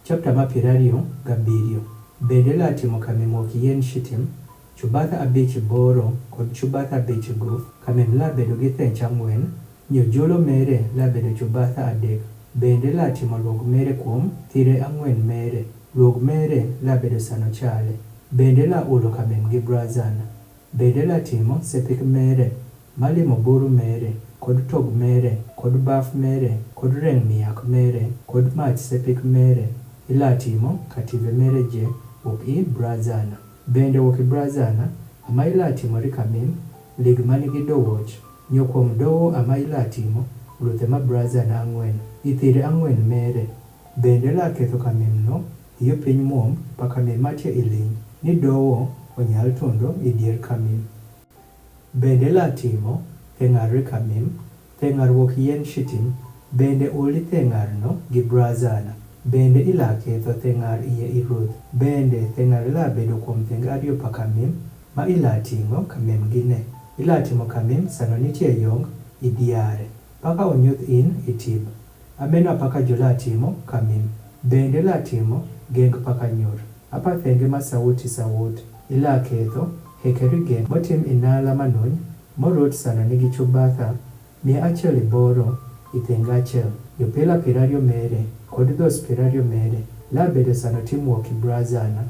Chapter ma pirario gabirio. Bende latimo kamem ok yien shitim, chubatha abich boro kod chubatha abich guf, kamem labedo gi thech ang'wen, nyojolo mere labedo chubatha adek. Bende latimo luog mere kuom thire ang'wen mere, luog mere labedo sano chale. Bende la ulo kamem gi brazana. Bende latimo sepik mere, malimo buru mere, kod tog mere, kod baf mere, kod reng miak mere, kod mach sepik mere. Ilatimo kative mere je wuok brazana. Bende wuok brazana, ama ilatimo rikamim, lig manigi dowoch, nyokwom dowo ama ilatimo, luthe ma brazana ang'wen, ithire ang'wen mere. Bende la ketho kamim no, iyo piny muom pa kamim matie iling, ni dowo onyal tondo idier kamim. Bende latimo theng'ar rikamim, theng'ar wuok yien shitim, bende uli theng'ar no gi brazana. Bende ila ketho theng'ar iye iruth. Bende theng'ar ila bedo kuom thenge ariyo pa kamim, ma ila ting'o kamim gine. Ila timo kamim sano nitie yong idiare, paka onyuth in itib. Ameno apaka jola timo kamim. Bende la timo geng paka nyor. Apa thenge ma sauti sawut. Ila ketho hekeri geng motim inala manuny, morot sano nigi chubatha, 180 ithenga achiel. Jopela pirario mere, kod dhos pirario mere, labedo sano timwuok brazana.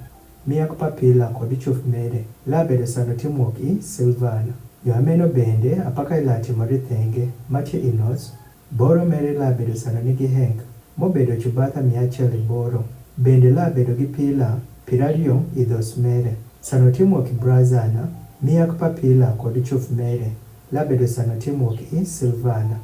Miak papila kod chuf mere, labedo sano timwuok silvana. Jo ameno bende apaka ilatimo rithenge matie inos, boro mere labedo sano nigi henk, mobedo chubatha 180. Bende labedo gi pila pirario idhos mere, sano timwuok brazana. Miak papila kod chuf mere, labedo sano timwuok silvana.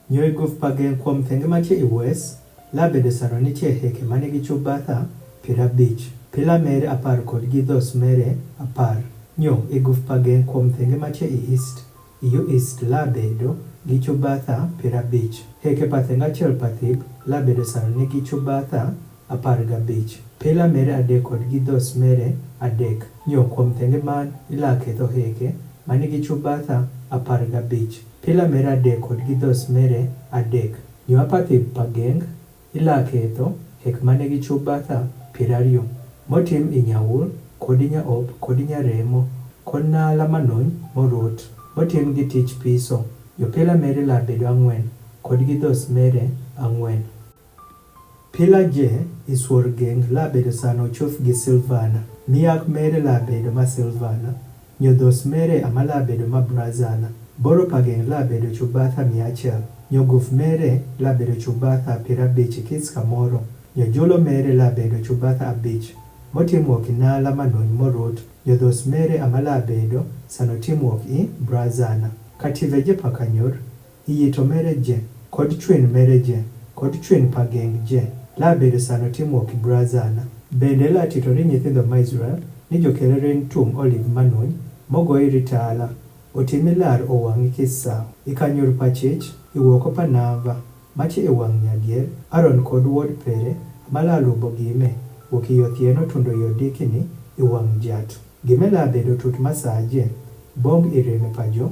Nyoi guf pageng kuom thenge matie iwes, labedo sano nitie heke manigi chubatha 50. Pila mere 10 kod gi dhos mere 10. Nyo iguf pageng kuom thenge matie east, iyo east labedo gi chubatha 50. Heke pa thenge achiel pathib, labedo sano nigi chubatha 15. Pila mere 3 kod gi dhos mere 3. Nyo kuom thenge man ila ketho heke manigi chubatha 15. Pila mere 3 kod gi dhos mere 3. Nyo apathib pageng ila ketho hek manigi chubatha 20, motim inyaul kod inyaop kod inyaremo kod nala manuny morot, motim gi tich piso. Jopila mere labedo 4 kod gi dhos mere 4. Pila je isuor geng labedo sano chuf gi silvana. Miak mere labedo ma silvana. Nyo dhos mere ama labedo ma brazana. Boro pageng labedo chubatha 100. Nyo guf mere labedo chubatha 50 kits kamoro. Nyo jolo mere labedo chubatha 5, motimwuok inala manuny morot. Nyo dhos mere ama labedo sano timwuok brazana. Kative je pakanyor, iyito mere je, kod chwen mere je, kod chwen pageng je, labedo sano timwuok brazana. Bende la titori nyithindo ma Israel, ni jokelere tung olive manuny, mogoi ritala, otimi lar owang'i kisao. Ikanyor pachich, iwuoko panava, machi iwang' nyadiel, Aaron kod wuod pere, malalubo gime, wuokiyo thieno tundo yodikini, iwang' jat. Gime labedo tut masaje, bong ireme pajo,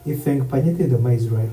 ifeng pa nyithindo ma Israel.